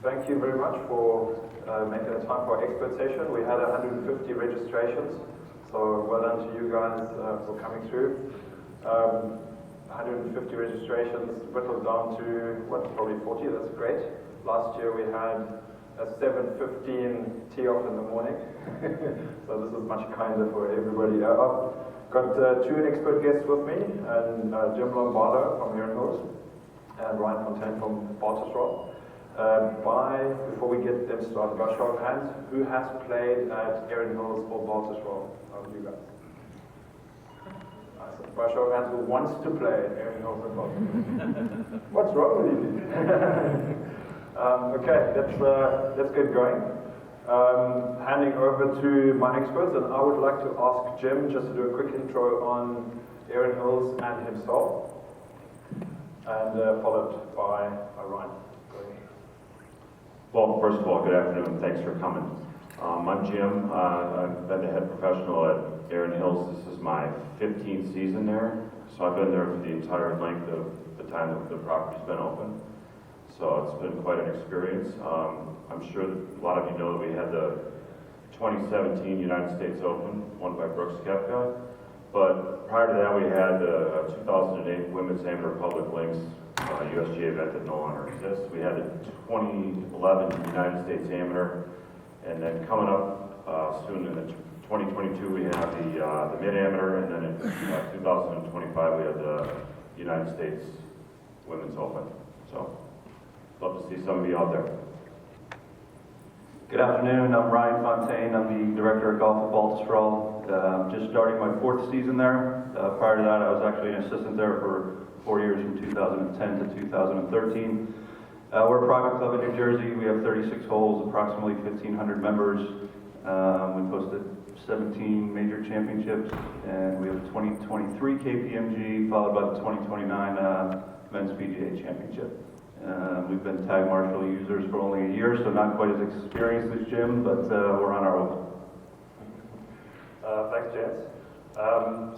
Thank you very much for making the time for our expert session. We had 150 registrations, so well done to you guys for coming through. 150 registrations, whittled down to, probably 40, that's great. Last year we had a 7:15 tee-off in the morning, so this is much kinder for everybody. I've got two expert guests with me, and Jim Lombardo from Erin Hills, and Ryan Fountaine from Baltusrol. Before we get them started, by show of hands, who has played at Erin Hills or Baltusrol? How are you guys? By show of hands, who wants to play at Erin Hills or Baltusrol? What's wrong with you? Okay, let's get going. Handing over to my experts, and I would like to ask Jim just to do a quick intro on Erin Hills and himself, and followed by Ryan. Well, first of all, good afternoon. Thanks for coming. I'm Jim. I've been the head professional at Erin Hills. This is my 15th season there, so I've been there for the entire length of the time that the property's been open. So it's been quite an experience. I'm sure that a lot of you know that we had the 2017 United States Open, won by Brooks Koepka. But prior to that, we had the 2008 Women's Amateur Public Links USGA event that no longer exists. We had the 2011 United States Amateur, and then coming up soon in the 2022 we have the Mid Amateur, and then in 2025 we have the United States Women's Open. So, love to see some of you out there. Good afternoon, I'm Ryan Fountaine. I'm the Director of Golf at Baltusrol. Just starting my 4th season there. Prior to that, I was actually an assistant there for 4 years from 2010 to 2013. We're a private club in New Jersey. We have 36 holes, approximately 1,500 members. We've hosted 17 major championships, and we have a 2023 KPMG, followed by the 2029 Men's PGA Championship. We've been Tagmarshal users for only a year, so not quite as experienced as Jim, but we're on our way. Thanks, gents.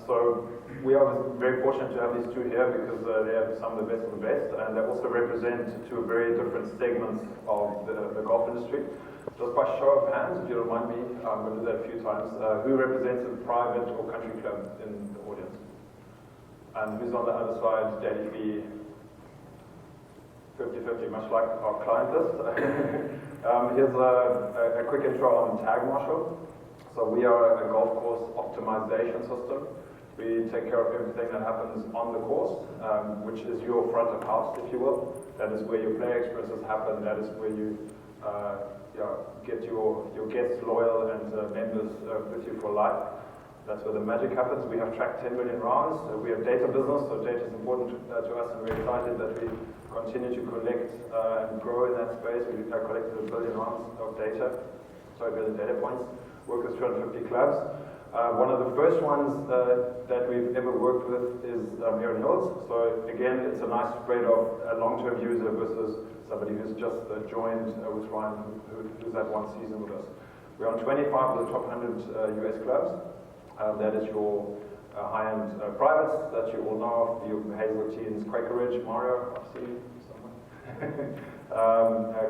So we are very fortunate to have these two here because they have some of the best of the best, and they also represent two very different segments of the golf industry. Just by show of hands, if you don't mind me, I'm going to do that a few times. Who represents a private or country club in the audience? And who's on the other side, daily fee? 50-50, much like our client list. Here's a quick intro on Tagmarshal. So we are a golf course optimization system. We take care of everything that happens on the course, which is your front of house, if you will. That is where your player experiences happen. That is where you get your guests loyal and members with you for life. That's where the magic happens. We have tracked 10 million rounds. We have data business, so data is important to us, and we're excited that we continue to collect and grow in that space. We collected 1 billion rounds of data, sorry, 1 billion data points. Work with 250 clubs. One of the first ones that we've ever worked with is Erin Hills. So again, it's a nice spread of a long-term user versus somebody who's just joined with Ryan, who's had 1 season with us. We're on 25 of the top 100 US clubs. That is your high-end privates that you all know of, your Hazeltines, Quaker Ridge, Mario, I see you somewhere.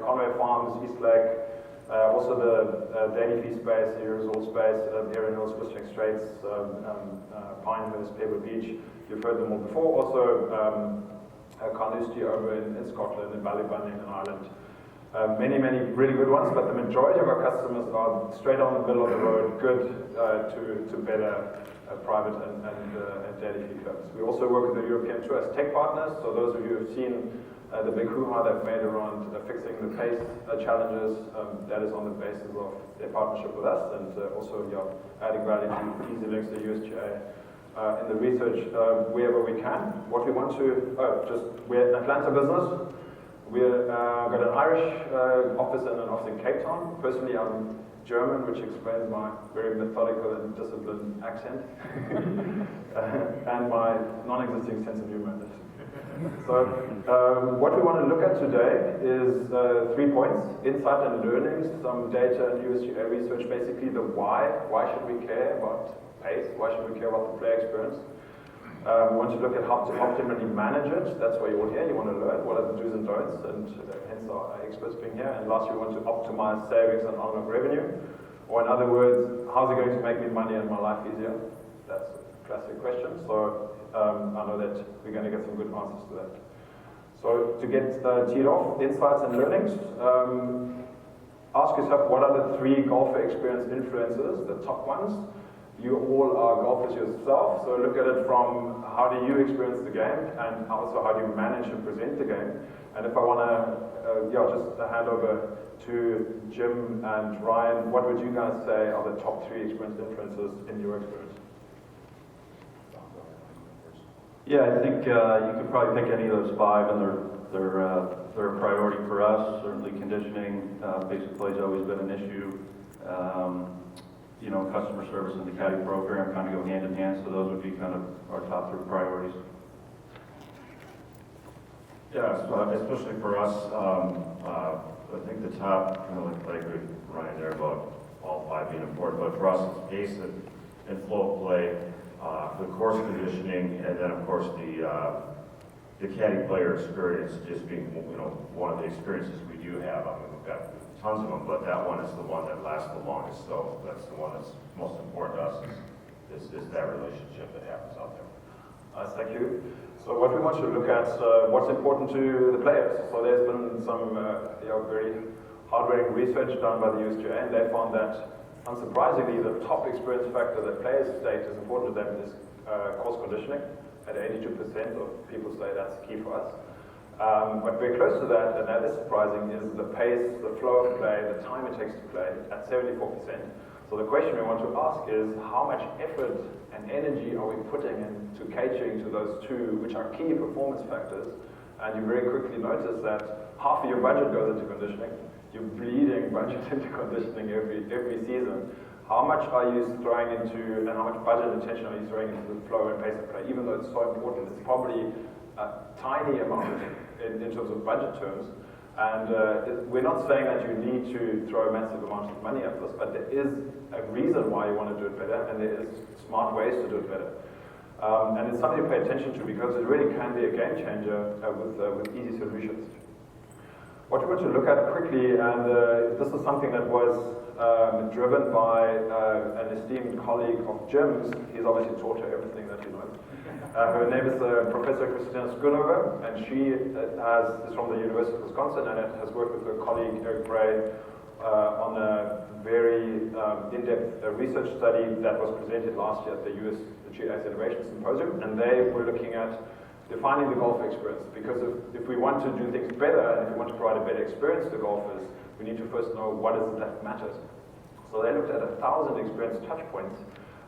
Conway Farms, East Lake, also the daily fee space, the resort space, Erin Hills, Whistling Straits, Pinehurst, Pebble Beach. You've heard them all before. Also, Carnoustie over in Scotland, and Ballybunion in Ireland. Many really good ones, but the majority of our customers are straight on the middle of the road, good to better private and daily fee clubs. We also work with the European Tour as tech partners, so those of you who have seen the big hoo-ha they've made around fixing the pace challenges, that is on the basis of their partnership with us, and also adding value to easy links to USGA. In the research, wherever we can. What we want to, we're an Atlanta business. We've got an Irish office and an office in Cape Town. Personally, I'm German, which explains my very methodical and disciplined accent, and my non-existing sense of humor. So, what we want to look at today is 3 points: insight and learnings, some data and USGA research, basically the why. Why should we care about pace? Why should we care about the player experience? We want to look at how to optimally manage it. That's why you're all here. You want to learn what are the do's and don'ts, and hence our experts being here. And lastly, we want to optimize savings and ongoing revenue. Or in other words, how's it going to make me money and my life easier? That's a classic question. So I know that we're going to get some good answers to that. So to get teed off, insights and learnings, ask yourself what are the 3 golfer experience influencers, the top ones. You all are golfers yourself, so look at it from how do you experience the game and also how do you manage and present the game. And if I want to, just hand over to Jim and Ryan, what would you guys say are the top 3 experience influencers in your experience? Yeah, I think you could probably pick any of those 5, and they're a priority for us. Certainly conditioning, basic play has always been an issue. Customer service and the caddy program kind of go hand in hand, so those would be kind of our top 3 priorities. Yeah, so especially for us, I think the top, I agree with Ryan there about all 5 being important, but for us it's pace and flow of play, the course conditioning, and then of course the caddy player experience just being one of the experiences we do have. I mean, we've got tons of them, but that one is the one that lasts the longest. So that's the one that's most important to us is that relationship that happens out there. Thank you. So what we want to look at, what's important to the players. So there's been some very hard-working research done by the USGA, and they found that, unsurprisingly, the top experience factor that players state is important to them is course conditioning. At 82% of people say that's key for us. But very close to that, and that is surprising, is the pace, the flow of play, the time it takes to play at 74%. So the question we want to ask is how much effort and energy are we putting into catering to those 2, which are key performance factors? And you very quickly notice that half of your budget goes into conditioning. You're bleeding budget into conditioning every season. How much are you throwing into, and how much budget and attention are you throwing into the flow and pace of play? Even though it's so important, it's probably a tiny amount in terms of budget terms. And we're not saying that you need to throw massive amounts of money at this, but there is a reason why you want to do it better, and there is smart ways to do it better. And it's something to pay attention to because it really can be a game changer with easy solutions. What we want to look at quickly, and this is something that was driven by an esteemed colleague of Jim's. He's obviously taught her everything that he knows. Her name is Professor Christina Schoonover, and she is from the University of Wisconsin and has worked with her colleague Eric Bray on a very in-depth research study that was presented last year at the USGA's Innovation Symposium, and they were looking at defining the golf experience, because if we want to do things better and if we want to provide a better experience to golfers, we need to first know what is it that matters. So they looked at 1,000 experience touch points,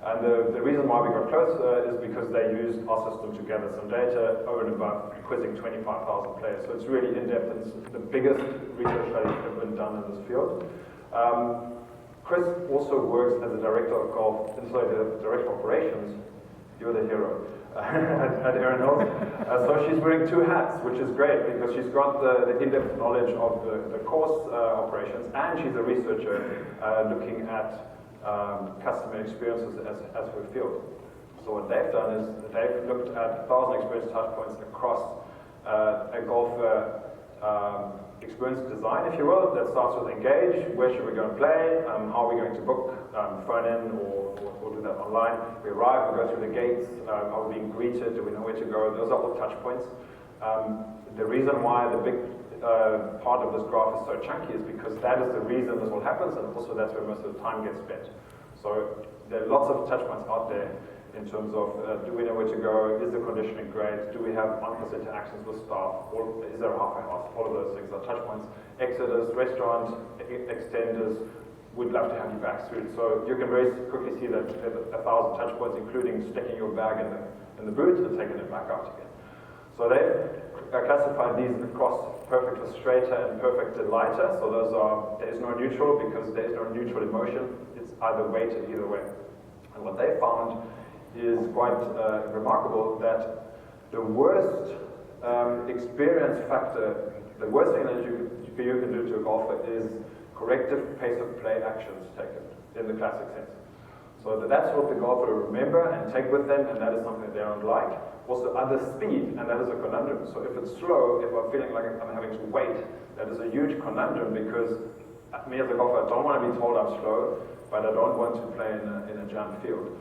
and the reason why we got close is because they used our system to gather some data over and above quizzing 25,000 players. So it's really in-depth, and it's the biggest research study that has been done in this field. Chris also works as the director of the director of operations. You're the hero. At Erin Hills. So she's wearing 2 hats, which is great because she's got the in-depth knowledge of the course operations, and she's a researcher looking at customer experiences as her field. So what they've done is they've looked at 1,000 experience touch points across a golfer experience design, if you will, that starts with engage, where should we go and play, how are we going to book, phone in or do that online. We arrive, we go through the gates, are we being greeted, do we know where to go, those are all touch points. The reason why the big part of this graph is so chunky is because that is the reason this all happens, and also that's where most of the time gets spent. So there are lots of touch points out there in terms of do we know where to go, is the conditioning great, do we have on-course interactions with staff, or is there a halfway house, all of those things are touch points. Exodus, restaurant, extenders, we'd love to have you back soon. So you can very quickly see that there's 1,000 touch points, including sticking your bag in the boot and taking it back out again. So they've classified these across perfect illustrator and perfect delighter. So those are, there is no neutral because there is no neutral emotion. It's either weighted either way. And what they found is quite remarkable, that the worst experience factor, the worst thing that you can do to a golfer is corrective pace of play actions taken in the classic sense. So that's what the golfer will remember and take with them, and that is something that they don't like. Also, other speed, and that is a conundrum. So if it's slow, if I'm feeling like I'm having to wait, that is a huge conundrum because me as a golfer, I don't want to be told I'm slow, but I don't want to play in a jam field.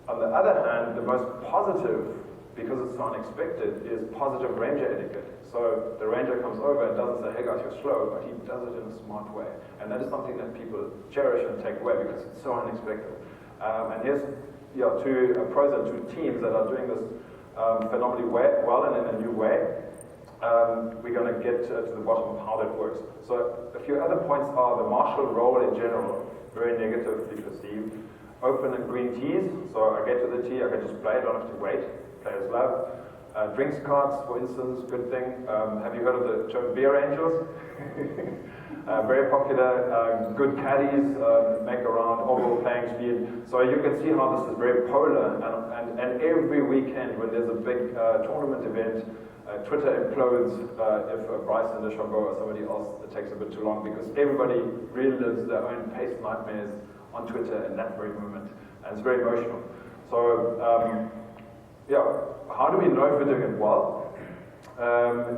On the other hand, the most positive, because it's so unexpected, is positive ranger etiquette. So the ranger comes over and doesn't say, hey guys, you're slow, but he does it in a smart way. And that is something that people cherish and take away because it's so unexpected. And here's two pros and two teams that are doing this phenomenally well and in a new way. We're going to get to the bottom of how that works. So a few other points are the marshal role in general, very negatively perceived. Open and green tees, so I get to the tee, I can just play, I don't have to wait. Players love. Drinks cards, for instance, good thing. Have you heard of the term beer angels? Very popular. Good caddies, make around overall playing speed. So you can see how this is very polar. And every weekend when there's a big tournament event, Twitter implodes if Bryson DeChambeau or somebody else takes a bit too long because everybody relives their own pace nightmares on Twitter in that very moment. And it's very emotional. So, how do we know if we're doing it well?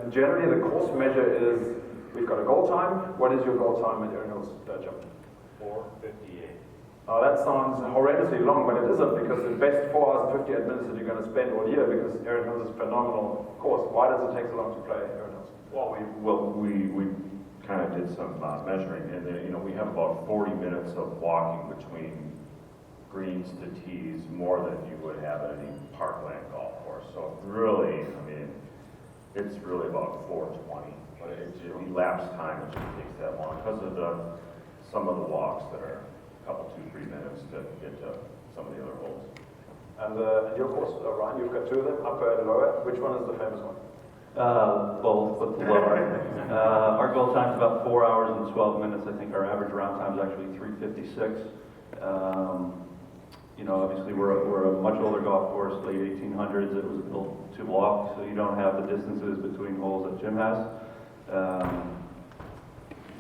Generally, the course measure is, we've got a goal time. What is your goal time at Erin Hills, Jim? 4:58. That sounds horrendously long, but it isn't because the best 4 hours and 58 minutes that you're going to spend all year because Erin Hills is a phenomenal course. Why does it take so long to play Erin Hills? Well, we kind of did some measuring, and then, we have about 40 minutes of walking between greens to tees, more than you would have at any parkland golf course. So really, it's really about 4:20. But it elapsed time, it just takes that long because of some of the walks that are a couple, 2-3 minutes to get to some of the other holes. And your course, Ryan, you've got 2 of them, upper and lower. Which one is the famous one? Both, but the lower. Our goal time is about 4 hours and 12 minutes. I think our average round time is actually 3:56. Obviously we're a much older golf course, late 1800s. It was built to walk, so you don't have the distances between holes that Jim has.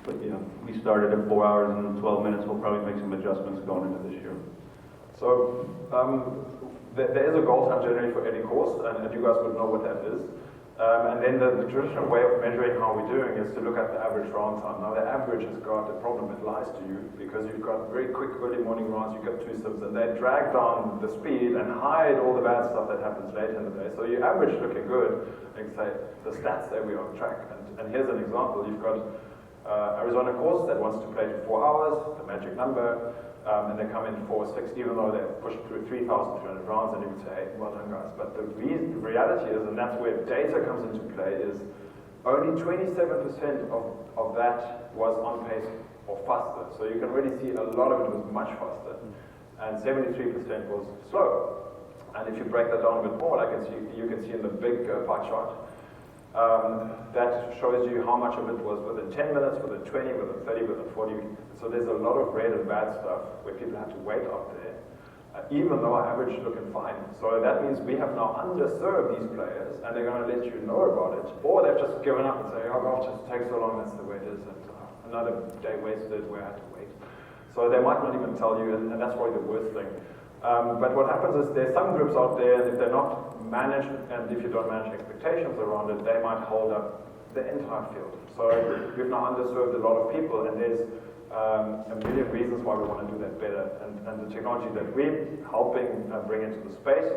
But we started at 4 hours and 12 minutes. We'll probably make some adjustments going into this year. So there is a goal time generally for any course, and you guys would know what that is. And then the traditional way of measuring how we're doing is to look at the average round time. Now the average has got a problem, it lies to you, because you've got very quick early morning rounds, you've got 2 sims, and they drag down the speed and hide all the bad stuff that happens later in the day. So your average looking good, and say the stats say we're on track. And here's an example, you've got Arizona course that wants to play to 4 hours, the magic number, and they come in 4:06, even though they've pushed through 3,300 rounds, and you would say, hey, well done guys. But the reality is, and that's where data comes into play, is only 27% of that was on pace or faster. So you can really see a lot of it was much faster, and 73% was slow. And if you break that down a bit more, you can see in the big pie chart, that shows you how much of it was within 10 minutes, within 20, within 30, within 40. So there's a lot of red and bad stuff where people have to wait out there, even though our average is looking fine. So that means we have now underserved these players, and they're going to let you know about it, or they've just given up and say, oh gosh, it takes so long, that's the way it is, and another day wasted where I had to wait. So they might not even tell you, and that's probably the worst thing. But what happens is there's some groups out there, if they're not managed, and if you don't manage expectations around it, they might hold up the entire field. So we've now underserved a lot of people, and there's a million reasons why we want to do that better. And the technology that we're helping bring into the space,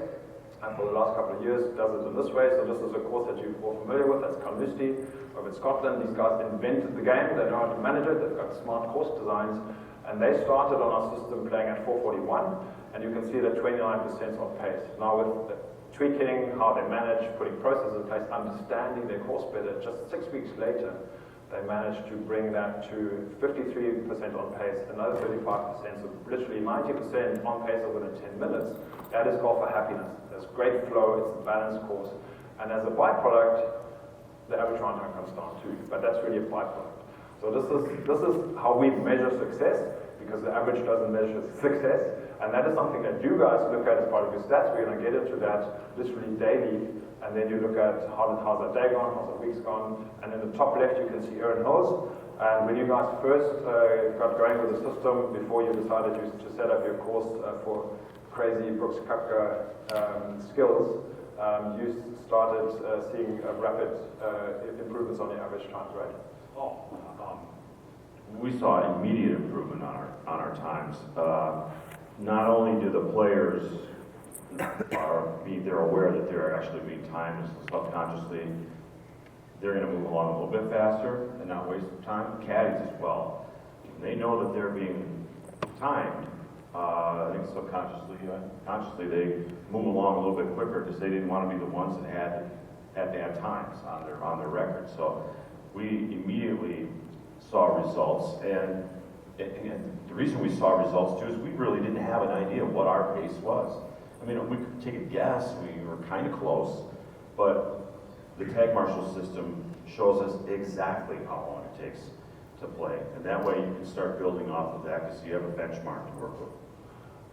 and for the last couple of years, does it in this way. So this is a course that you're all familiar with, that's Carnoustie over in Scotland. These guys invented the game, they know how to manage it, they've got smart course designs, and they started on our system playing at 4:41, and you can see that 29% on pace. Now with tweaking how they manage, putting processes in place, understanding their course better, just 6 weeks later, they managed to bring that to 53% on pace, another 35%, so literally 90% on pace within 10 minutes. That is golfer happiness. There's great flow, it's a balanced course, and as a byproduct, the average round time comes down too, but that's really a byproduct. So this is how we measure success, because the average doesn't measure success, and that is something that you guys look at as part of your stats. We're going to get into that literally daily, and then you look at how's that day gone, how's that week's gone, and in the top left you can see Erin Hills. And when you guys first got going with the system, before you decided to set up your course for crazy Brooks Koepka skills, you started seeing rapid improvements on the average times, right? We saw immediate improvement on our times. Not only do the players they're aware that they're actually being timed subconsciously, they're going to move along a little bit faster and not waste time. Caddies as well. They know that they're being timed. I think subconsciously, consciously, they move along a little bit quicker because they didn't want to be the ones that had bad times on their record. So we immediately saw results, and the reason we saw results too is we really didn't have an idea what our pace was. I mean, we could take a guess. We were kind of close, but the Tagmarshal system shows us exactly how long it takes to play, and that way you can start building off of that because you have a benchmark to work with.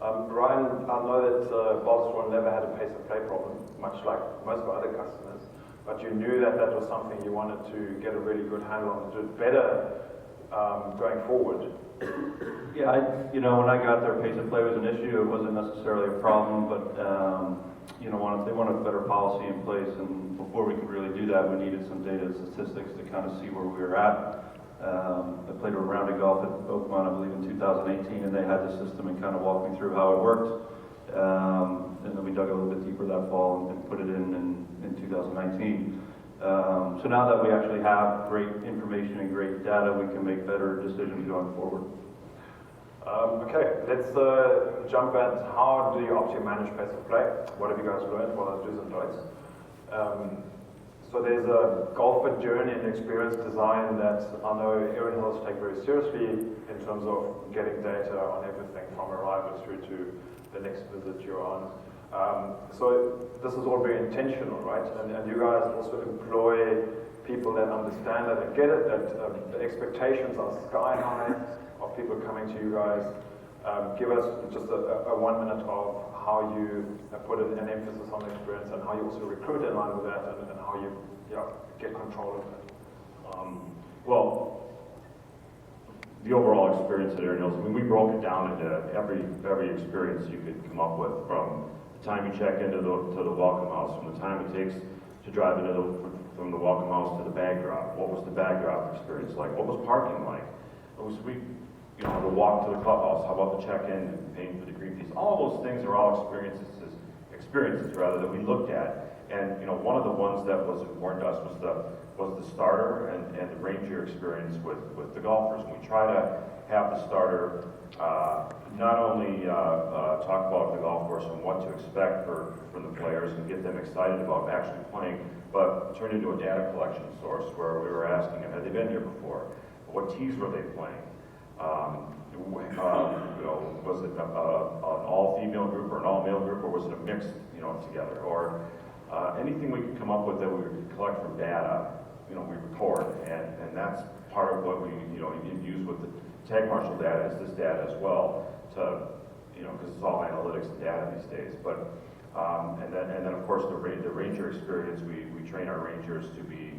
Ryan, I know that Baltusrol never had a pace of play problem, much like most of our other customers, but you knew that that was something you wanted to get a really good handle on, to do it better going forward. Yeah, when I got there, pace of play was an issue. It wasn't necessarily a problem, but they wanted a better policy in place, and before we could really do that, we needed some data and statistics to kind of see where we were at. I played a round of golf at Oakmont, I believe, in 2018, and they had the system and kind of walked me through how it worked. And then we dug a little bit deeper that fall and put it in 2019. So now that we actually have great information and great data, we can make better decisions going forward. Okay, let's jump at how do you optimally manage pace of play? What have you guys learned? What are the do's and don'ts? So there's a golfer journey and experience design that I know Erin Hills take very seriously in terms of getting data on everything from arrival through to the next visit you're on. So this is all very intentional, right? And you guys also employ people that understand that and get it, that the expectations are sky high of people coming to you guys. Give us just a 1 minute of how you put an emphasis on the experience and how you also recruit in line with that, and how you get control of it. Well, the overall experience at Erin Hills, I mean, we broke it down into every experience you could come up with, from the time you check into the welcome house, from the time it takes to drive from the welcome house to the bag drop. What was the bag drop experience like? What was parking like? The walk to the clubhouse, how about the check-in and paying for the green fees? All those things are all experiences rather that we looked at. And one of the ones that was important to us was the starter and the ranger experience with the golfers. And we try to have the starter not only talk about the golf course and what to expect from the players and get them excited about actually playing, but turn into a data collection source where we were asking them, had they been here before? What tees were they playing? Was it an all-female group or an all-male group, or was it a mixed, together? Or anything we could come up with that we could collect from data, we record, and that's part of what we, use with the Tagmarshal data is this data as well, to, because it's all analytics and data these days. But and then of course the ranger experience, we train our rangers to be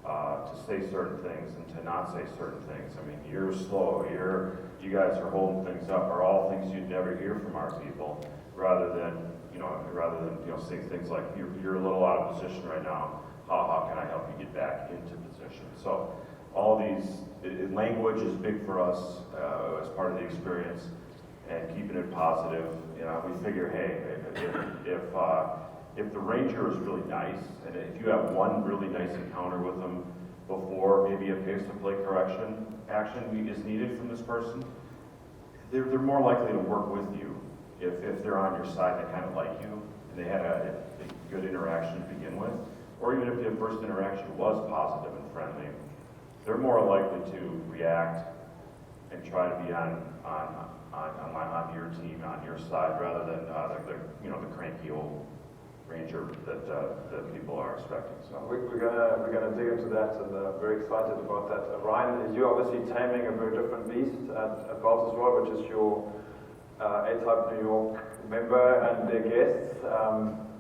to say certain things and to not say certain things. I mean, you're slow, you guys are holding things up, are all things you'd never hear from our people, rather than saying things like, you're a little out of position right now, how can I help you get back into position? So all these, language is big for us as part of the experience, and keeping it positive. We figure, hey, if the ranger is really nice, and if you have one really nice encounter with them before maybe a pace of play correction action is needed from this person, they're more likely to work with you if they're on your side, they kind of like you, and they had a good interaction to begin with, or even if the first interaction was positive and friendly, they're more likely to react and try to be on your team, on your side, rather than the cranky old ranger that people are expecting. So we're gonna dig into that, and very excited about that. Ryan, you're obviously taming a very different beast at Baltusrol, which is your A-Type New York member and their guests.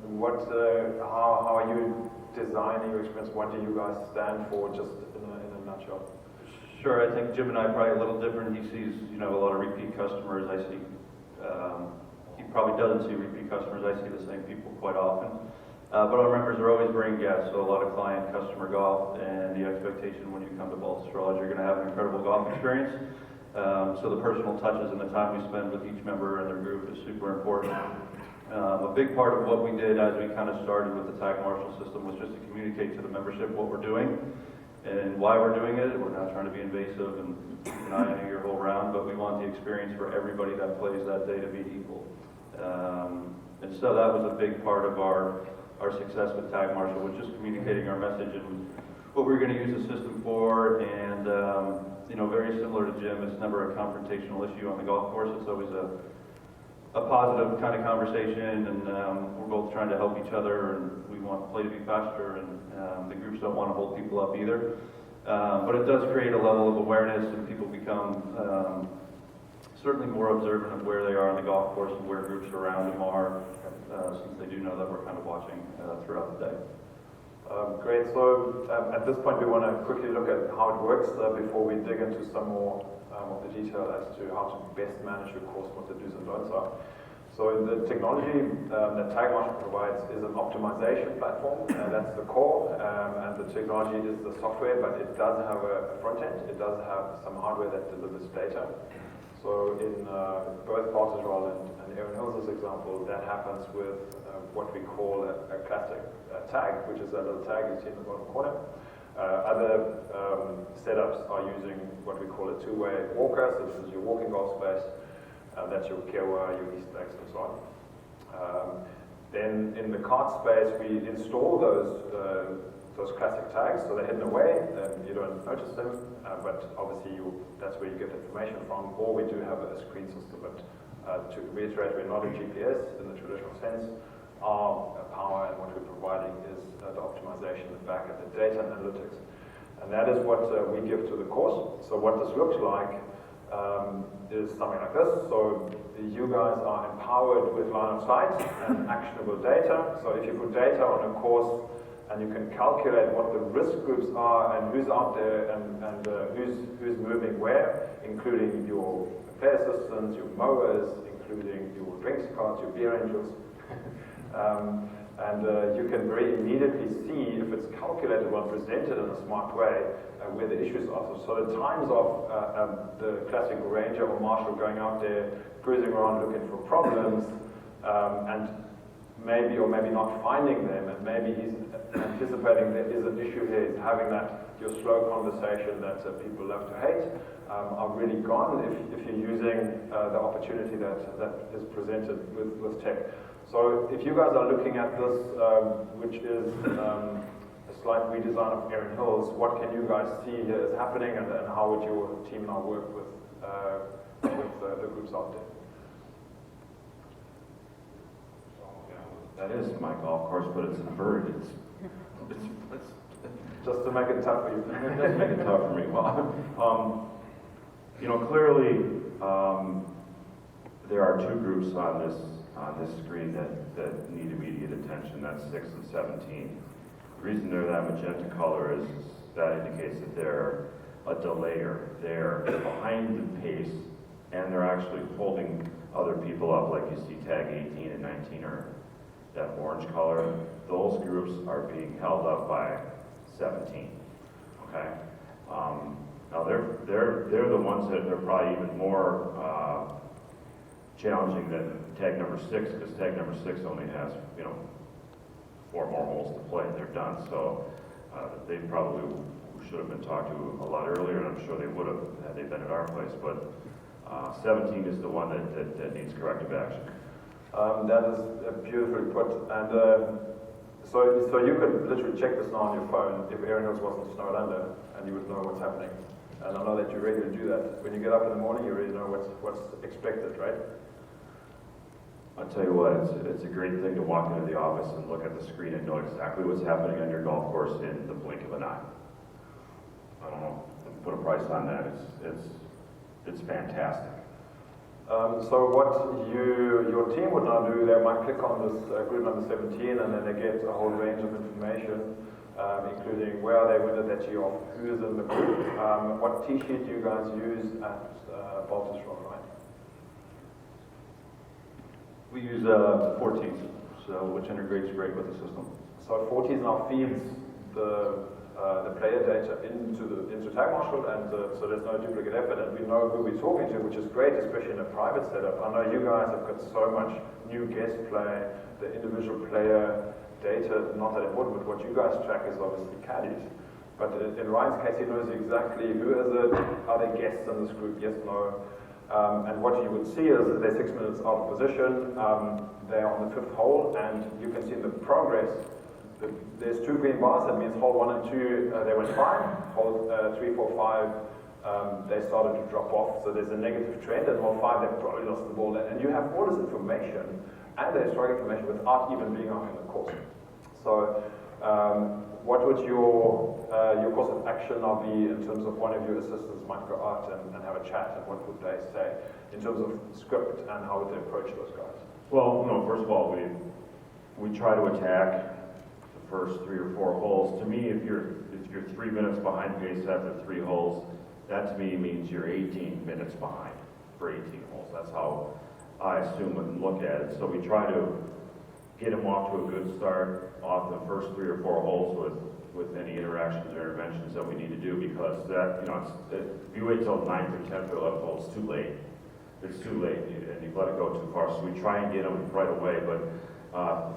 how are you designing your experience? What do you guys stand for, just in a nutshell? Sure, I think Jim and I are probably a little different. He sees, a lot of repeat customers. I see, he probably doesn't see repeat customers. I see the same people quite often. But our members are always bringing guests, so a lot of client customer golf, and the expectation when you come to Baltusrol is you're going to have an incredible golf experience. So the personal touches and the time we spend with each member and their group is super important. A big part of what we did as we kind of started with the Tagmarshal system was just to communicate to the membership what we're doing and why we're doing it. We're not trying to be invasive and keep an eye on your whole round, but we want the experience for everybody that plays that day to be equal. And so that was a big part of our success with Tagmarshal, was just communicating our message and what we're going to use the system for. And very similar to Jim, it's never a confrontational issue on the golf course. It's always a positive kind of conversation, and we're both trying to help each other, and we want play to be faster, and the groups don't want to hold people up either. But it does create a level of awareness, and people become certainly more observant of where they are on the golf course and where groups around them are, since they do know that we're kind of watching throughout the day. Great. So at this point, we want to quickly look at how it works before we dig into some more of the detail as to how to best manage your course, what the do's and don'ts are. So the technology that Tagmarshal provides is an optimization platform, and that's the core, and the technology is the software, but it does have a front end. It does have some hardware that delivers data. So in both Baltusrol and Erin Hills' example, that happens with what we call a classic tag, which is that little tag you see in the bottom corner. Other setups are using what we call a two-way walker. So this is your walking golf space. That's your Kiowa, your East Backs, and so on. Then in the cart space, we install those classic tags, so they're hidden away, and you don't notice them, but obviously that's where you get information from, or we do have a screen system. But to reiterate, we're not a GPS in the traditional sense. Our power and what we're providing is the optimization, the back end, the data analytics. And that is what we give to the course. So what this looks like is something like this. So you guys are empowered with line of sight and actionable data. So if you put data on a course, and you can calculate what the risk groups are and who's out there and who's moving where, including your play assistants, your mowers, including your drinks carts, your beer angels. You can very immediately see if it's calculated or presented in a smart way where the issues are. So the times of the classic ranger or marshal going out there, cruising around looking for problems, and maybe or maybe not finding them, and maybe he's anticipating there is an issue here, he's having your slow conversation that people love to hate, are really gone if you're using the opportunity that is presented with tech. So if you guys are looking at this, which is a slight redesign of Erin Hills, what can you guys see here is happening, and how would your team now work with the groups out there? That is my golf course, but it's inverted. It's just to make it tough for you. Just make it tough for me. Well, clearly there are two groups on this screen that need immediate attention. That's 6 and 17. The reason they're that magenta color is that indicates that they're a delayer. They're behind the pace, and they're actually holding other people up, like you see tag 18 and 19 are that orange color. Those groups are being held up by 17. Okay. Now they're the ones that are probably even more challenging than tag number 6, because tag number 6 only has 4 more holes to play. They're done. So they probably should have been talked to a lot earlier, and I'm sure they would have had they been at our place. But 17 is the one that needs corrective action. That is beautifully put. And so you could literally check this now on your phone if Erin Hills wasn't snowed under, and you would know what's happening. And I know that you regularly do that. When you get up in the morning, you already know what's expected, right? I'll tell you what, it's a great thing to walk into the office and look at the screen and know exactly what's happening on your golf course in the blink of an eye. I don't know, put a price on that. It's fantastic. So what your team would now do, they might click on this group number 17 and then they get a whole range of information, including where are they, when did they tee off, who is in the group, what T-sheet do you guys use at Baltusrol, right? We use 14, so which integrates great with the system. So 14 now feeds the player data into Tagmarshal, and so there's no duplicate effort, and we know who we're talking to, which is great, especially in a private setup. I know you guys have got so much new guest play, the individual player data, not that important, but what you guys track is obviously caddies. But in Ryan's case, he knows exactly who is it, are they guests in this group, yes, no. And what you would see is that they're 6 minutes out of position, they're on the 5th hole, and you can see in the progress, there's 2 green bars, that means hole 1 and 2, they went fine. Hole 3, 4, 5, they started to drop off, so there's a negative trend, and hole 5, they probably lost the ball. And you have all this information, and the historic information, without even being out in the course. So, what would your course of action now be in terms of one of your assistants might go out and have a chat, and what would they say in terms of script, and how would they approach those guys? Well, no, first of all, we try to attack first 3 or 4 holes. To me, if you're 3 minutes behind pace after 3 holes, that to me means you're 18 minutes behind for 18 holes. That's how I assume and look at it. So we try to get them off to a good start off the first 3 or 4 holes with any interactions or interventions that we need to do, because that, if you wait till 9th or 10th or 11th hole, it's too late. It's too late, and you've let it go too far. So we try and get them right away, but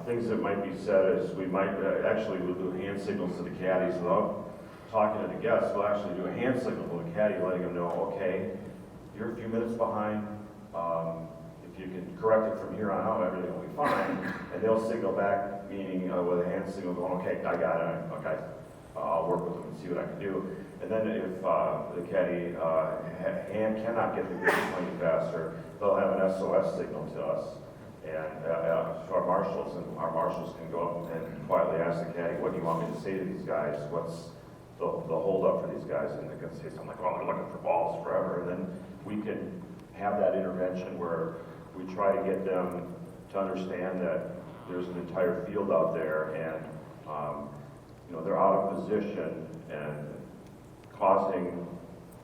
things that might be said is we might we'll do hand signals to the caddies without talking to the guests. We'll actually do a hand signal to the caddy, letting them know, okay, you're a few minutes behind. If you can correct it from here on out, everything will be fine. And they'll signal back, meaning with a hand signal going, okay, I got it. Okay, I'll work with them and see what I can do. And then if the caddy hand cannot get the green playing faster, they'll have an SOS signal to us. And to our marshals, and our marshals can go up and quietly ask the caddy, what do you want me to say to these guys? What's the hold up for these guys? And they can say something like, well, they're looking for balls forever. And then we can have that intervention where we try to get them to understand that there's an entire field out there, and they're out of position and causing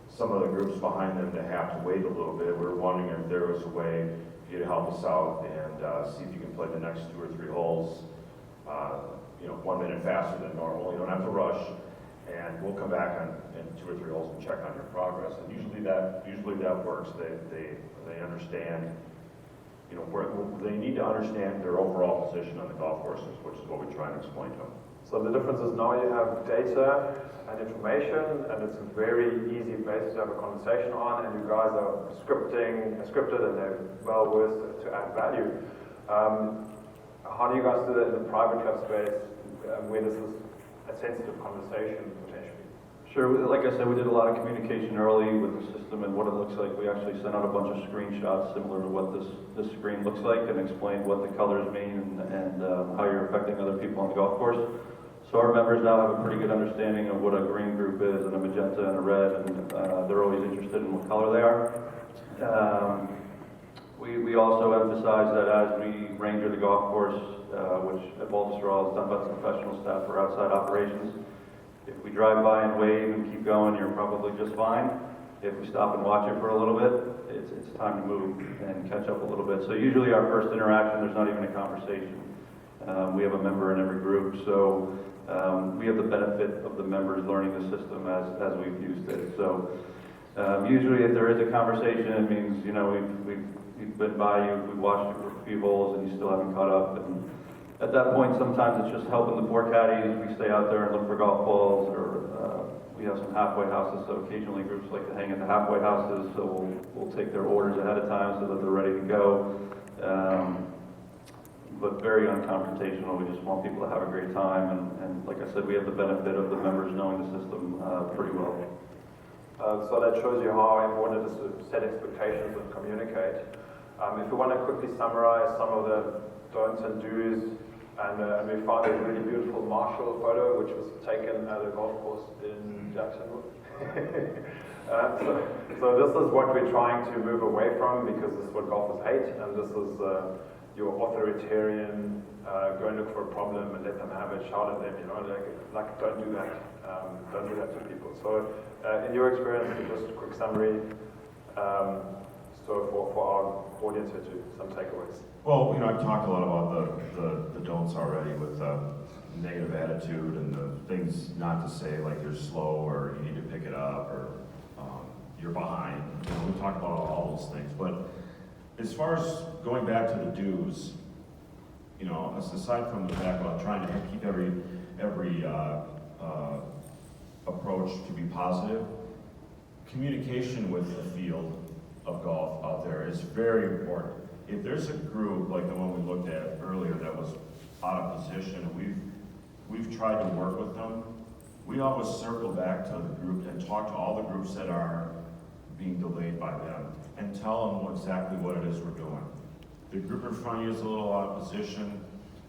some of the groups behind them to have to wait a little bit. We're wondering if there was a way for you to help us out and see if you can play the next 2 or 3 holes, 1 minute faster than normal. You don't have to rush, and we'll come back in 2 or 3 holes and check on your progress. And usually that works. They understand. They need to understand their overall position on the golf courses, which is what we try and explain to them. So the difference is now you have data and information, and it's a very easy basis to have a conversation on, and you guys are scripted, and they're well worth to add value. How do you guys do that in the private club space, where this is a sensitive conversation potentially? Sure, like I said, we did a lot of communication early with the system and what it looks like. We actually sent out a bunch of screenshots similar to what this screen looks like, and explained what the colors mean and how you're affecting other people on the golf course. So our members now have a pretty good understanding of what a green group is, and a magenta and a red, and they're always interested in what color they are. We also emphasize that as we ranger the golf course, which at Baltusrol is done by the professional staff for outside operations, if we drive by and wave and keep going, you're probably just fine. If we stop and watch it for a little bit, it's time to move and catch up a little bit. So usually our first interaction, there's not even a conversation. We have a member in every group, so we have the benefit of the members learning the system as we've used it. So usually if there is a conversation, it means, we've been by you, we've watched it for a few holes, and you still haven't caught up. And at that point, sometimes it's just helping the poor caddies. We stay out there and look for golf balls, or we have some halfway houses, so occasionally groups like to hang at the halfway houses, so we'll take their orders ahead of time so that they're ready to go. But very unconfrontational. We just want people to have a great time, and like I said, we have the benefit of the members knowing the system pretty well. So that shows you how important it is to set expectations and communicate. If we want to quickly summarize some of the don'ts and do's, and we found a really beautiful Marshall photo which was taken at a golf course in Jacksonville. So this is what we're trying to move away from, because this is what golfers hate, and this is your authoritarian, go and look for a problem and let them have it, shout at them, like don't do that. Don't do that to people. So in your experience, just a quick summary, so for our audience here too, some takeaways. Well, I've talked a lot about the don'ts already with negative attitude and the things not to say, like you're slow or you need to pick it up or you're behind. We talked about all those things. But as far as going back to the do's, aside from the fact about trying to keep every approach to be positive, communication with the field of golf out there is very important. If there's a group like the one we looked at earlier that was out of position, we've tried to work with them. We always circle back to the group and talk to all the groups that are being delayed by them and tell them exactly what it is we're doing. The group in front of you is a little out of position.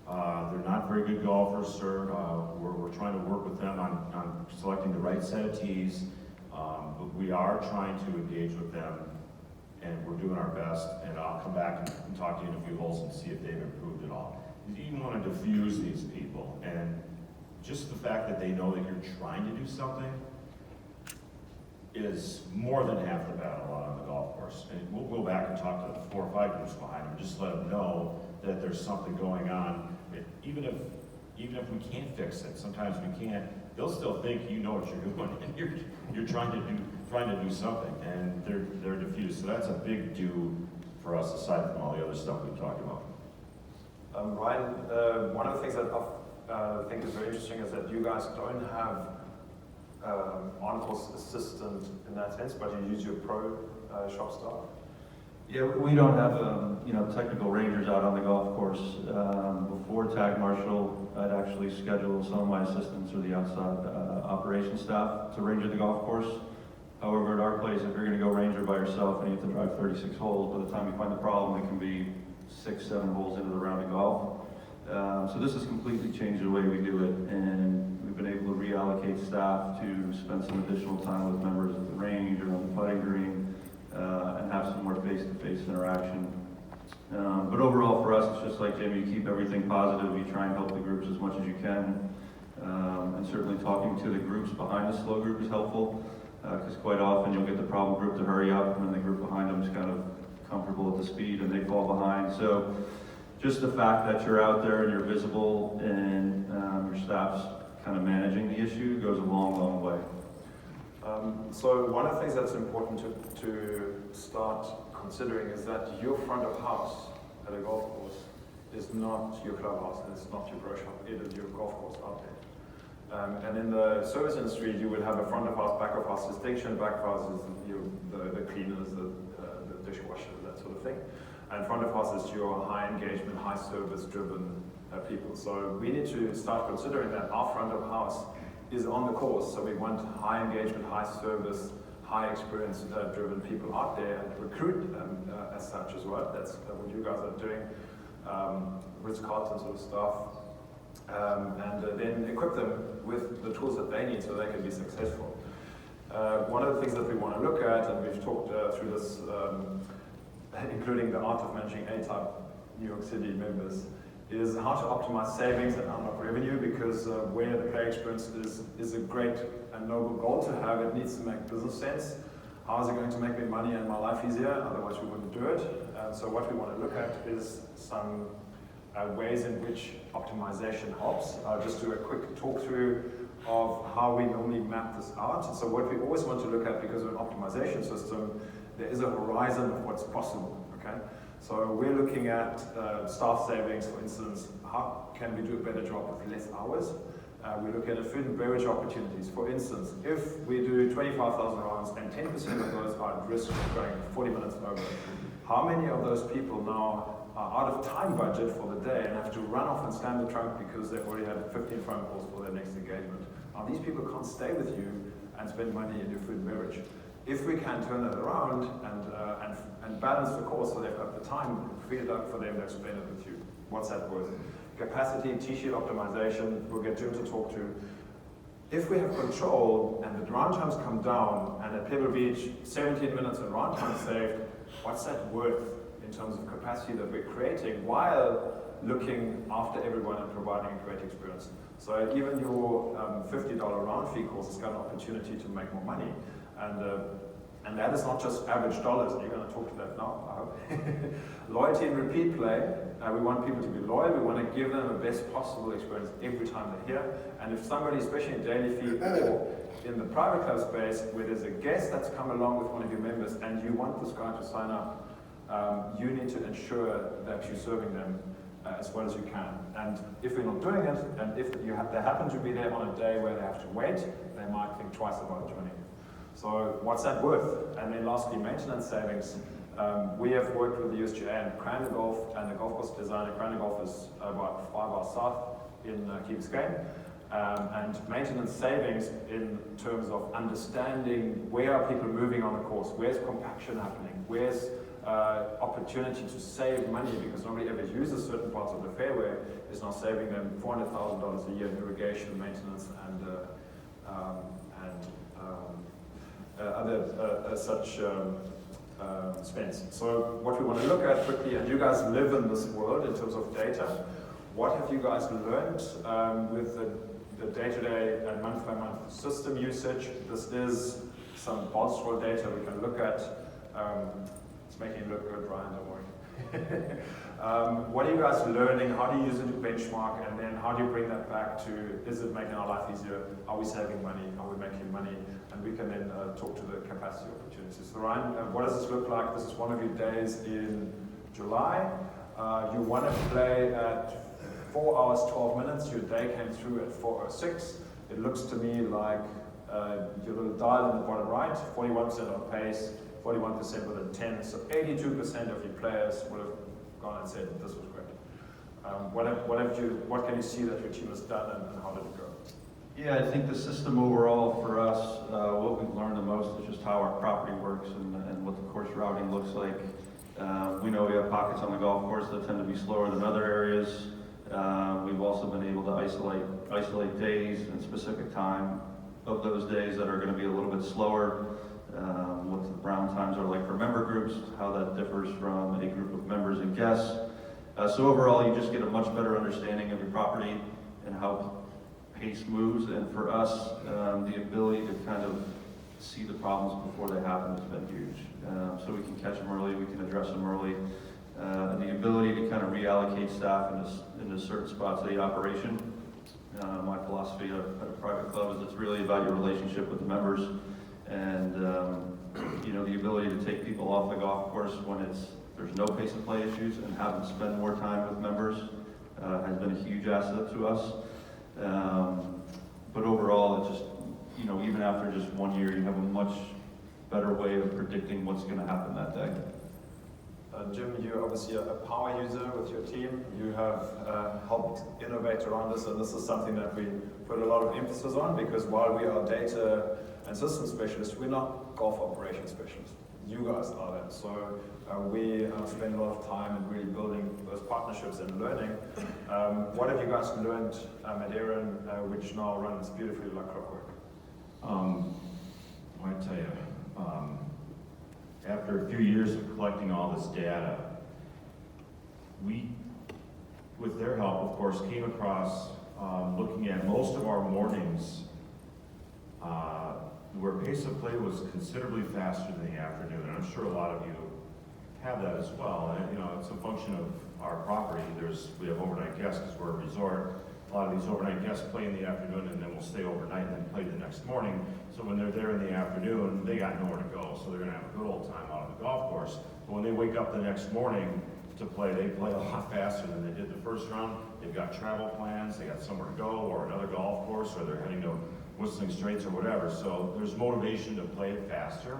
They're not very good golfers, sir. We're trying to work with them on selecting the right set of tees. But we are trying to engage with them, and we're doing our best. And I'll come back and talk to you in a few holes and see if they've improved at all. You want to diffuse these people, and just the fact that they know that you're trying to do something is more than half the battle out on the golf course. And we'll go back and talk to the 4 or 5 groups behind them, just let them know that there's something going on. Even if we can't fix it, sometimes we can't. They'll still think you know what you're doing, and you're trying to do something, and they're diffused. So that's a big do for us, aside from all the other stuff we've talked about. Ryan, one of the things that I think is very interesting is that you guys don't have on-course assistant in that sense, but you use your pro shop staff. Yeah, we don't have technical rangers out on the golf course. Before Tagmarshal, I'd actually schedule some of my assistants or the outside operations staff to ranger the golf course. However, at our place, if you're going to go ranger by yourself and you have to drive 36 holes, by the time you find the problem, it can be 6, 7 holes into the round of golf. So this has completely changed the way we do it, and we've been able to reallocate staff to spend some additional time with members at the range or on the putting green, and have some more face-to-face interaction. But overall for us, it's just like Jim, you keep everything positive, you try and help the groups as much as you can, and certainly talking to the groups behind the slow group is helpful, because quite often you'll get the problem group to hurry up, and then the group behind them is kind of comfortable at the speed and they fall behind. So just the fact that you're out there and you're visible and your staff's kind of managing the issue goes a long, long way. So one of the things that's important to start considering is that your front of house at a golf course is not your clubhouse and it's not your pro shop, it is your golf course out there. And in the service industry, you would have a front of house, back of house distinction. Back of house is the cleaners, the dishwasher, that sort of thing. And front of house is your high engagement, high service driven people. So we need to start considering that our front of house is on the course. So we want high engagement, high service, high experience driven people out there and recruit them as such as well. That's what you guys are doing, Ritz-Carlton sort of stuff. And then equip them with the tools that they need so they can be successful. One of the things that we want to look at, and we've talked through this, including the art of managing A-type New York City members, is how to optimize savings and unlock revenue, because where the player experience is a great and noble goal to have, it needs to make business sense. How is it going to make me money and my life easier? Otherwise we wouldn't do it. So what we want to look at is some ways in which optimization helps. I'll just do a quick talk through of how we normally map this out. So what we always want to look at, because of an optimization system, there is a horizon of what's possible, okay? So we're looking at staff savings, for instance. How can we do a better job with less hours? We look at food and beverage opportunities. For instance, if we do 25,000 rounds and 10% of those are at risk of going 40 minutes over, how many of those people now are out of time budget for the day and have to run off and slam the trunk because they've already had 15 phone calls for their next engagement? Now these people can't stay with you and spend money in your food and beverage. If we can turn that around and balance the course so they've got the time, free it up for them, they've spent it with you. What's that worth? Capacity, T-sheet optimization, we'll get Jim to talk to. if we have control and the round times come down and at Pebble Beach 17 minutes in round time saved, what's that worth in terms of capacity that we're creating while looking after everyone and providing a great experience? So even your $50 round fee course has got an opportunity to make more money. And that is not just average dollars. You're going to talk to that now, I hope. Loyalty and repeat play. We want people to be loyal. We want to give them the best possible experience every time they're here. And if somebody, especially in daily fee or in the private club space, where there's a guest that's come along with one of your members and you want this guy to sign up, you need to ensure that you're serving them as well as you can. And if we're not doing it, and if they happen to be there on a day where they have to wait, they might think twice about joining. So what's that worth? And then lastly, maintenance savings. We have worked with the USGA and Crandon Golf and the golf course designer. Crandon Golf is about 5 hours south in Key Biscayne. And maintenance savings in terms of understanding where are people moving on the course, where's compaction happening, where's opportunity to save money, because nobody ever uses certain parts of the fairway, is now saving them $400,000 a year in irrigation, maintenance, and other such spends. So what we want to look at quickly, and you guys live in this world in terms of data, what have you guys learned with the day-to-day and month-by-month system usage? This is some Baltusrol data we can look at. It's making it look good, Ryan, don't worry. What are you guys learning? How do you use it to benchmark? And then how do you bring that back to, is it making our life easier? Are we saving money? Are we making money? And we can then talk to the capacity opportunities. So Ryan, what does this look like? This is one of your days in July. You want to play at 4 hours, 12 minutes. Your day came through at 4:06. It looks to me like your little dial in the bottom right, 41% on pace, 41% within 10. So 82% of your players would have gone and said, this was great. What can you see that your team has done, and how did it go? Yeah, I think the system overall for us, what we've learned the most is just how our property works and what the course routing looks like. We know we have pockets on the golf course that tend to be slower than other areas. We've also been able to isolate days and specific time of those days that are going to be a little bit slower. What the round times are like for member groups, how that differs from a group of members and guests. So overall, you just get a much better understanding of your property and how pace moves. And for us, the ability to kind of see the problems before they happen has been huge. So we can catch them early, we can address them early. And the ability to kind of reallocate staff into certain spots of the operation. My philosophy at a private club is it's really about your relationship with the members. And the ability to take people off the golf course when there's no pace of play issues and have them spend more time with members has been a huge asset to us. But overall, it's just, even after just 1 year, you have a much better way of predicting what's going to happen that day. Jim, you're obviously a power user with your team. You have helped innovate around this, and this is something that we put a lot of emphasis on, because while we are data and system specialists, we're not golf operations specialists. You guys are that. So we spend a lot of time in really building those partnerships and learning. What have you guys learned at Erin, which now runs beautifully like clockwork? I tell you, after a few years of collecting all this data, we, with their help, of course, came across looking at most of our mornings where pace of play was considerably faster than the afternoon. And I'm sure a lot of you have that as well. And it's a function of our property. We have overnight guests because we're a resort. A lot of these overnight guests play in the afternoon and then will stay overnight and then play the next morning. So when they're there in the afternoon, they got nowhere to go. So they're going to have a good old time out on the golf course. But when they wake up the next morning to play, they play a lot faster than they did the first round. They've got travel plans, they got somewhere to go, or another golf course, or they're heading to Whistling Straits or whatever. So there's motivation to play it faster.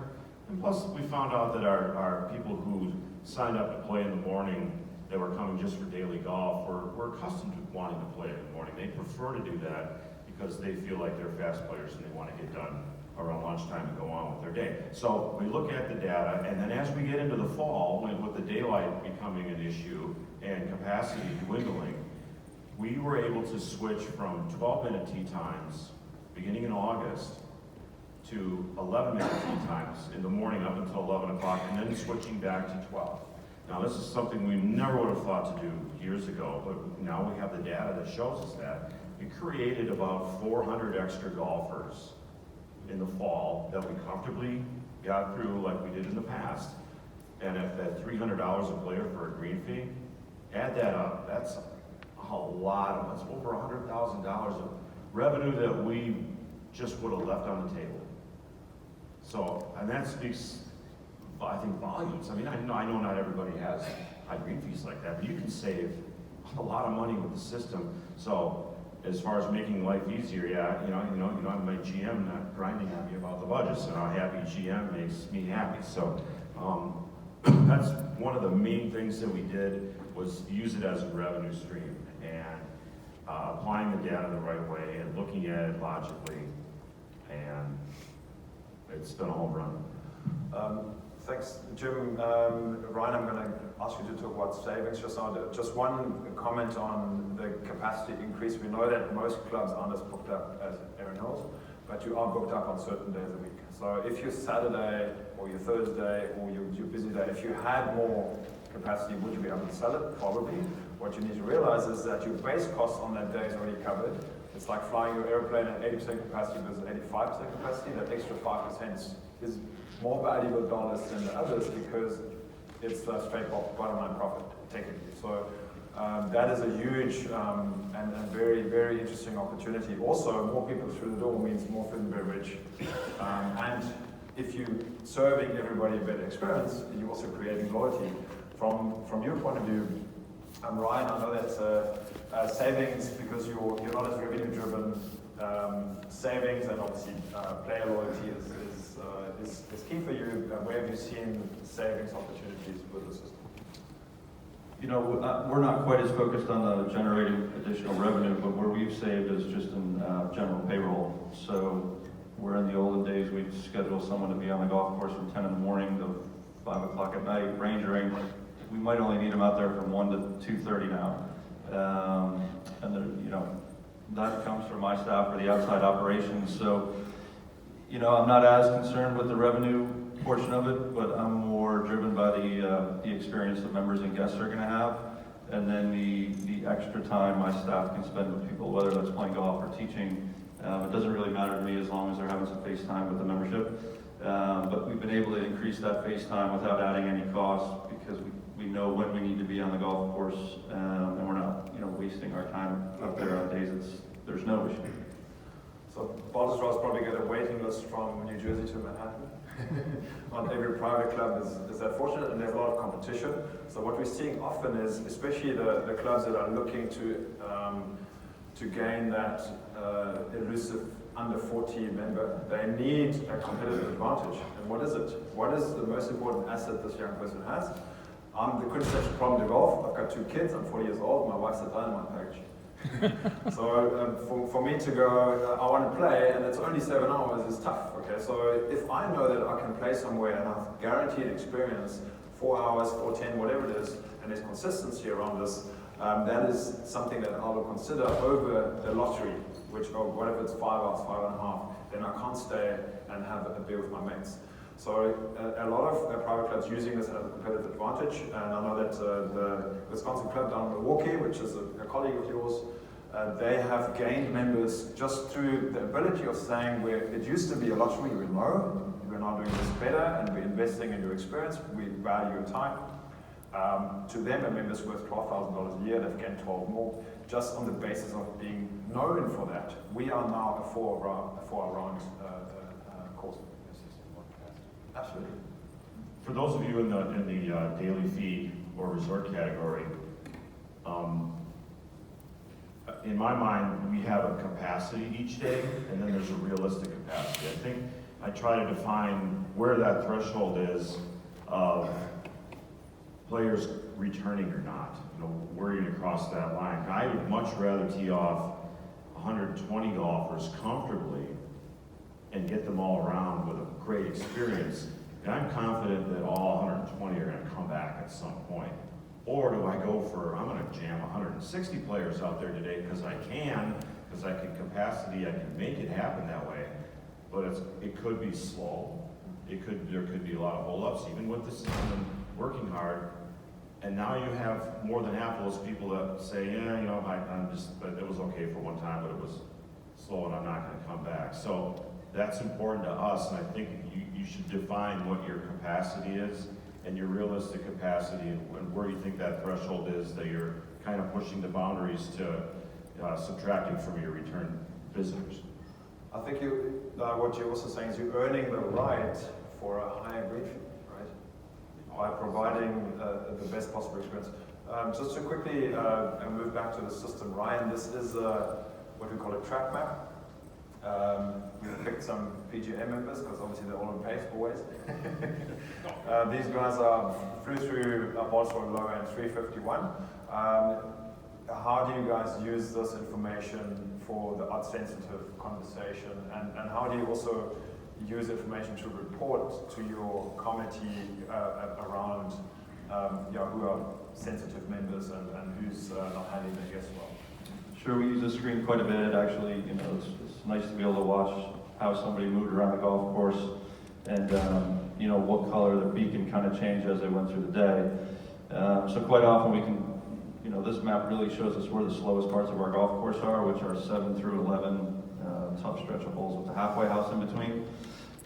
And plus, we found out that our people who signed up to play in the morning that were coming just for daily golf were accustomed to wanting to play in the morning. They prefer to do that because they feel like they're fast players and they want to get done around lunchtime and go on with their day. So we look at the data, and then as we get into the fall, with the daylight becoming an issue and capacity dwindling, we were able to switch from 12-minute tee times beginning in August, to 11-minute tee times in the morning up until 11 o'clock, and then switching back to 12. Now, this is something we never would have thought to do years ago, but now we have the data that shows us that. It created about 400 extra golfers in the fall that we comfortably got through like we did in the past. And at $300 a player for a green fee, add that up, that's a lot of, that's over $100,000 of revenue that we just would have left on the table. So, and that speaks, I think, volumes. I mean, I know not everybody has high green fees like that, but you can save a lot of money with the system. So, as far as making life easier, yeah, you know, my GM not grinding at me about the budgets, and a happy GM makes me happy. So, that's one of the main things that we did, was use it as a revenue stream, and applying the data the right way and looking at it logically, and it's been a home run. Thanks, Jim. Ryan, I'm going to ask you to talk about savings just now. Just one comment on the capacity increase. We know that most clubs aren't as booked up as Erin Hills, but you are booked up on certain days a week. So if your Saturday or your Thursday or your busy day, if you had more capacity, would you be able to sell it? Probably. What you need to realize is that your base cost on that day is already covered. It's like flying your airplane at 80% capacity versus 85% capacity. That extra 5% is more valuable dollars than the others because it's a straight bottom line profit, technically. So that is a huge and very, very interesting opportunity. Also, more people through the door means more food and beverage. And if you're serving everybody a better experience, you're also creating loyalty. From your point of view, Ryan, I know that savings, because you're not as revenue driven, savings and obviously player loyalty is key for you. Where have you seen savings opportunities with the system? You know, we're not quite as focused on generating additional revenue, but where we've saved is just in general payroll. So where in the olden days we'd schedule someone to be on the golf course from 10 in the morning to 5 o'clock at night, rangering, we might only need them out there from 1 to 2:30 now. And then, you know, that comes from my staff or the outside operations. So, you know, I'm not as concerned with the revenue portion of it, but I'm more driven by the experience that members and guests are going to have, and then the extra time my staff can spend with people, whether that's playing golf or teaching. It doesn't really matter to me as long as they're having some face time with the membership. But we've been able to increase that face time without adding any cost because we know when we need to be on the golf course, and we're not, you know, wasting our time up there on days there's no issue. So Baltusrol probably got a waiting list from New Jersey to Manhattan. Not every private club is that fortunate, and there's a lot of competition. So what we're seeing often is, especially the clubs that are looking to gain that elusive under 40 member, they need a competitive advantage. And what is it? What is the most important asset this young person has? I'm the quintessential problem to golf. I've got 2 kids. I'm 40 years old. My wife's a dynamite package. So for me to go, I want to play, and it's only 7 hours, is tough. Okay, so if I know that I can play somewhere and I've guaranteed experience, 4 hours, 4, 10, whatever it is, and there's consistency around this, that is something that I will consider over the lottery, which, oh, what if it's 5 hours, 5.5, then I can't stay and have a beer with my mates. So a lot of private clubs using this as a competitive advantage, and I know that the Wisconsin club down in Milwaukee, which is a colleague of yours, they have gained members just through the ability of saying, where it used to be a lottery, we know, we're now doing this better, and we're investing in your experience, we value your time. To them, a member's worth $12,000 a year, they've gained 12 more, just on the basis of being known for that. We are now a four-round course. Absolutely. For those of you in the daily fee or resort category, in my mind, we have a capacity each day, and then there's a realistic capacity. I think I try to define where that threshold is of players returning or not, you know, worrying to cross that line. I would much rather tee off 120 golfers comfortably and get them all around with a great experience. And I'm confident that all 120 are going to come back at some point. Or do I go for, I'm going to jam 160 players out there today because I can, because I can capacity, I can make it happen that way, but it could be slow. There could be a lot of holdups, even with the system working hard. And now you have more than half of those people that say, yeah, you know, but it was okay for one time, but it was slow and I'm not gonna come back. So that's important to us, and I think you should define what your capacity is and your realistic capacity and where you think that threshold is that you're kind of pushing the boundaries to subtracting from your return visitors. I think what you're also saying is you're earning the right for a higher green fee, right? By providing the best possible experience. Just to quickly move back to the system, Ryan, this is what we call a track map. We picked some PGA members because obviously they're all in pace always. These guys flew through Baltusrol low end 351. How do you guys use this information for the odds-sensitive conversation, and how do you also use information to report to your committee around who are sensitive members and who's not handling their guests well? Sure, we use the screen quite a bit. Actually, you know, it's nice to be able to watch how somebody moved around the golf course, and you know, what color the beacon kind of changed as they went through the day. So quite often we can, you know, this map really shows us where the slowest parts of our golf course are, which are 7 through 11, tough stretch of holes with the halfway house in between.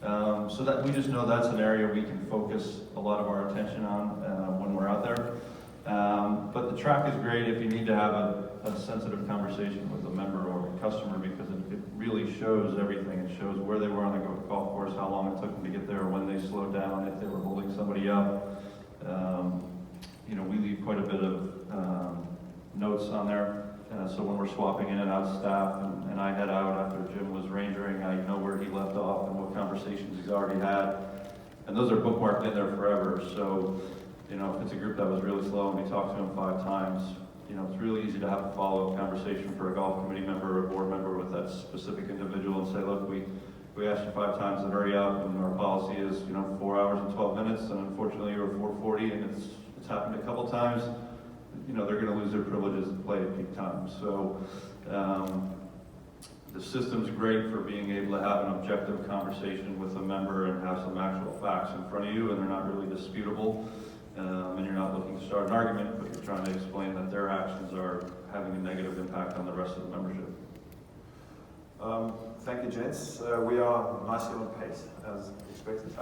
So that we just know that's an area we can focus a lot of our attention on when we're out there. But the track is great if you need to have a sensitive conversation with a member or a customer, because it really shows everything. It shows where they were on the golf course, how long it took them to get there, when they slowed down, if they were holding somebody up. You know, we leave quite a bit of notes on there. So when we're swapping in and out staff and I head out after Jim was rangering, I know where he left off and what conversations he's already had. And those are bookmarked in there forever. So, you know, if it's a group that was really slow and we talked to them 5 times, you know, it's really easy to have a follow-up conversation for a golf committee member or a board member with that specific individual and say, look, we asked you 5 times to hurry up, and our policy is, you know, 4 hours and 12 minutes, and unfortunately you were 4:40, and it's happened a couple times. You know, they're going to lose their privileges to play at peak time. So the system's great for being able to have an objective conversation with a member and have some actual facts in front of you, and they're not really disputable. And you're not looking to start an argument, but you're trying to explain that their actions are having a negative impact on the rest of the membership. Thank you, gents. We are nicely on pace, as expected.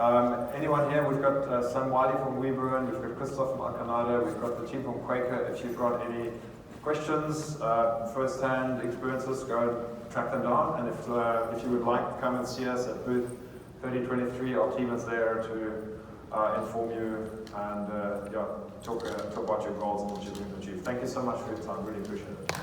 Anyone here? We've got Sam Wiley from Weaver, we've got Christoph from Alcanada, we've got the team from Quaker. If you've got any questions, first-hand experiences, go track them down. And if you would like to come and see us at booth 3023, our team is there to inform you and talk about your goals and what you're going to achieve. Thank you so much for your time. Really appreciate it.